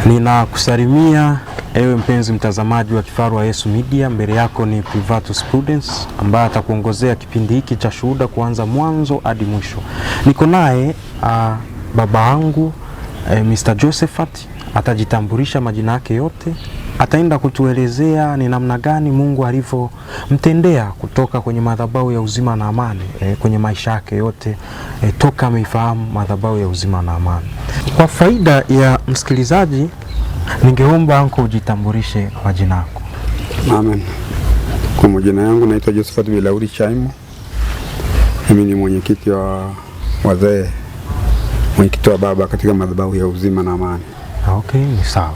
Ninakusalimia ewe mpenzi mtazamaji wa Kifaru wa Yesu Media. Mbele yako ni Privatus Prudence ambaye atakuongozea kipindi hiki cha shuhuda kuanza mwanzo hadi mwisho. Niko naye baba yangu Mr. Josephat, atajitambulisha majina yake yote. Ataenda kutuelezea ni namna gani Mungu alivyomtendea kutoka kwenye madhabahu ya uzima na amani kwenye maisha yake yote toka ameifahamu madhabahu ya uzima na amani. Kwa faida ya msikilizaji, ningeomba anko ujitambulishe majina yako. Amen. Kwa majina yangu naitwa Josephat Bilauri Chaimo. Mimi ni mwenyekiti wa wazee, mwenyekiti wa baba katika madhabahu ya uzima na amani. Okay, ni sawa.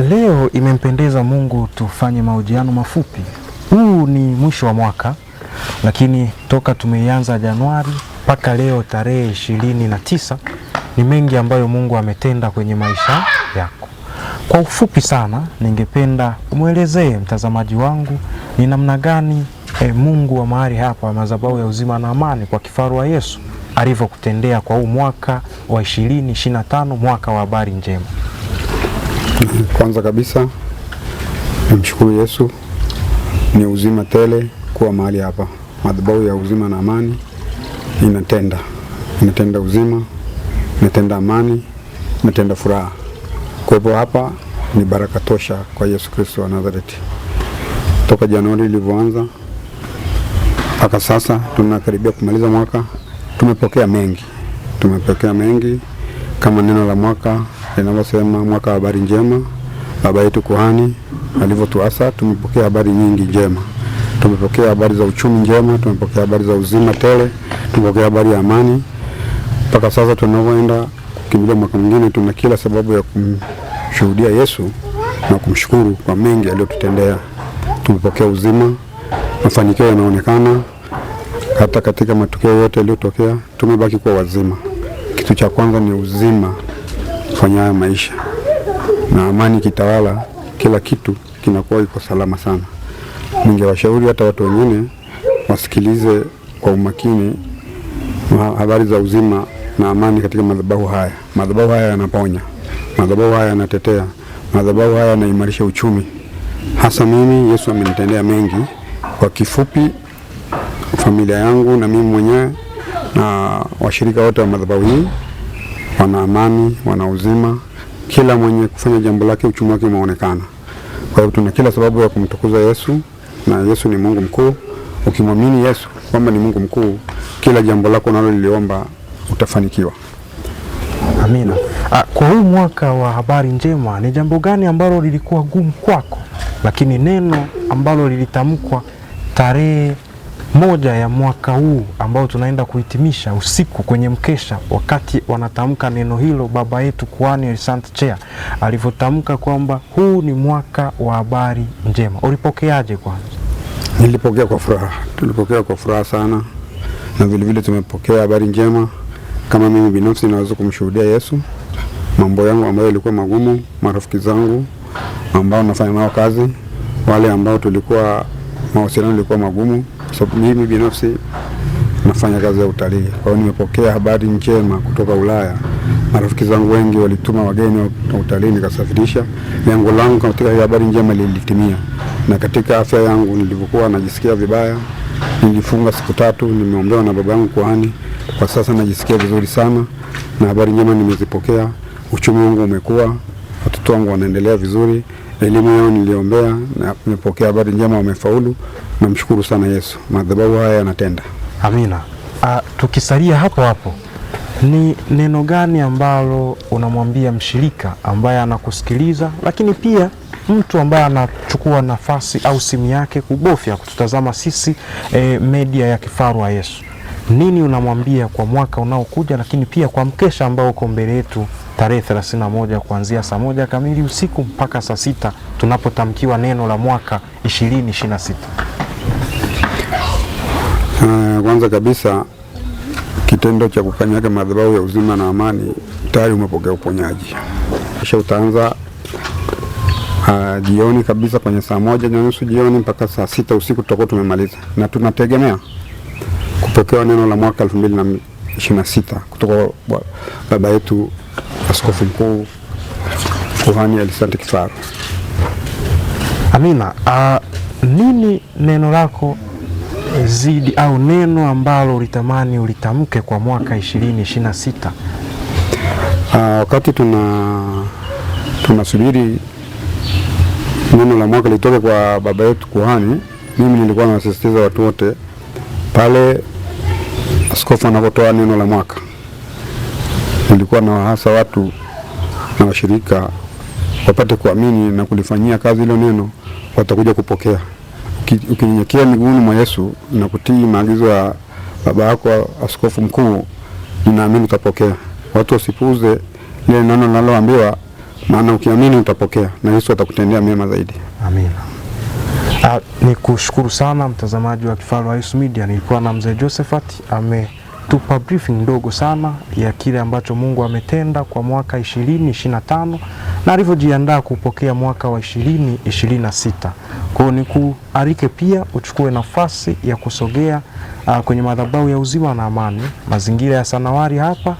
Leo imempendeza Mungu tufanye mahojiano mafupi. Huu ni mwisho wa mwaka, lakini toka tumeianza Januari mpaka leo tarehe 29 ni mengi ambayo Mungu ametenda kwenye maisha yako. Kwa ufupi sana, ningependa umuelezee mtazamaji wangu ni namna gani Mungu wa mahali hapa madhabahu ya uzima na amani kwa Kifaru wa Yesu alivyokutendea kwa huu mwaka wa 2025, mwaka wa habari njema. Kwanza kabisa nimshukuru Yesu, ni uzima tele kuwa mahali hapa. Madhabahu ya uzima na amani inatenda uzima, inatenda amani, inatenda furaha. Kwa hivyo hapa ni baraka tosha kwa Yesu Kristo wa Nazareti. Toka Januari ilivyoanza mpaka sasa tunakaribia kumaliza mwaka, tumepokea mengi kama neno la mwaka linavyosema, mwaka wa habari njema. Baba yetu kuhani alivyotuasa, tumepokea habari nyingi njema. Tumepokea habari za uchumi njema, tumepokea habari za uzima tele, tumepokea habari ya amani. Mpaka sasa tunapoenda kukimbilia mwaka mwingine, tuna kila sababu ya kumshuhudia Yesu na kumshukuru kwa mengi aliyotutendea. Tumepokea uzima, mafanikio yanaonekana hata katika matukio yote yaliyotokea, tumebaki kuwa wazima. Kitu cha kwanza ni uzima kufanya haya maisha, na amani kitawala, kila kitu kinakuwa iko salama sana. Ningewashauri hata watu wengine wasikilize kwa umakini habari za uzima na amani katika madhabahu haya. Madhabahu haya yanaponya, madhabahu haya yanatetea, madhabahu haya yanaimarisha uchumi. Hasa mimi Yesu amenitendea mengi. Kwa kifupi, familia yangu na mimi mwenyewe na washirika wote wa madhabahu hii wana amani, wana uzima. Kila mwenye kufanya jambo lake uchumi wake umeonekana. Kwa hiyo tuna kila sababu ya kumtukuza Yesu, na Yesu ni Mungu mkuu. Ukimwamini Yesu kwamba ni Mungu mkuu, kila jambo lako unaloliomba utafanikiwa. Amina. Kwa huu mwaka wa habari njema, ni jambo gani ambalo lilikuwa gumu kwako, lakini neno ambalo lilitamkwa tarehe 1 ya mwaka huu ambao tunaenda kuhitimisha usiku kwenye mkesha, wakati wanatamka neno hilo, baba yetu kuhani Elisant Chea alivyotamka kwamba huu ni mwaka wa habari njema, ulipokeaje kwanza? Nilipokea kwa furaha. Tulipokea kwa furaha sana, na vile vile tumepokea habari njema. Kama mimi binafsi naweza kumshuhudia Yesu, mambo yangu ambayo yalikuwa magumu, marafiki zangu ambao nafanya nao kazi, wale ambao tulikuwa mawasiliano yalikuwa magumu, sababu mimi binafsi nafanya kazi ya utalii. Kwa hiyo nimepokea habari njema kutoka Ulaya. Marafiki zangu wengi walituma wageni wa utalii, nikasafirisha. Lengo langu katika habari njema lilitimia. Na katika afya yangu nilivyokuwa najisikia vibaya, nilifunga siku 3, nimeombewa na baba yangu kuhani. Kwa sasa najisikia vizuri sana, na habari njema nimezipokea. Uchumi wangu umekuwa, watoto wangu wanaendelea vizuri, elimu yao niliombea na nimepokea habari njema, wamefaulu. Namshukuru sana Yesu. Madhabahu haya yanatenda. Amina. Tukisalia hapo hapo, ni neno gani ambalo unamwambia mshirika ambaye anakusikiliza, lakini pia mtu ambaye anachukua nafasi au simu yake kubofya kututazama sisi media ya Kifaru wa Yesu? Nini unamwambia kwa mwaka unaokuja, lakini pia kwa mkesha ambao uko mbele yetu tarehe 31 kuanzia saa 1 kamili usiku mpaka saa 6 tunapotamkiwa neno la mwaka 2026? Kwanza kabisa, kitendo cha kukanyaga madhabahu ya uzima na amani, tayari umepokea uponyaji. Kisha utaanza jioni kabisa kwenye saa 1:30 jioni mpaka saa 6 usiku tutakuwa tumemaliza, na tunategemea kupokea neno la mwaka 2026 kutoka baba yetu Askofu Mkuu Kuhani Elisante Kifaru. Amina. Nini neno lako zidi au neno ambalo ulitamani ulitamke kwa mwaka 2026? Wakati tunasubiri neno la mwaka litoke kwa baba yetu kuhani, mimi nilikuwa nasisitiza watu wote pale askofu anapotoa neno la mwaka, nilikuwa na hasa watu na washirika wapate kuamini na kulifanyia kazi hilo neno, watakuja kupokea. Ukinyenyekea miguuni mwa Yesu na kutii maagizo ya baba yako askofu mkuu, ninaamini utapokea. Watu wasipuuze ile neno linaloambiwa, maana ukiamini utapokea na Yesu atakutendea mema zaidi. Amina. Nikushukuru sana mtazamaji wa Kifaru wa Yesu Media. Nilikuwa na mzee Josephat, ametupa briefing ndogo sana ya kile ambacho Mungu ametenda kwa mwaka 2025 na alivyojiandaa kupokea mwaka wa 2026. Kwa hiyo nikualike pia uchukue nafasi ya kusogea kwenye madhabahu ya uzima na amani, mazingira ya Sanawari hapa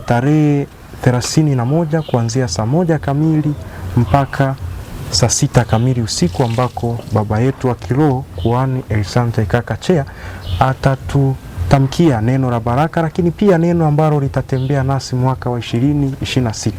tarehe 31 kuanzia saa 1 kamili mpaka saa 6 kamili usiku, ambako baba yetu wa kiroho Kuhani Elisante Kakachea atatutamkia neno la baraka, lakini pia neno ambalo litatembea nasi mwaka wa 2026.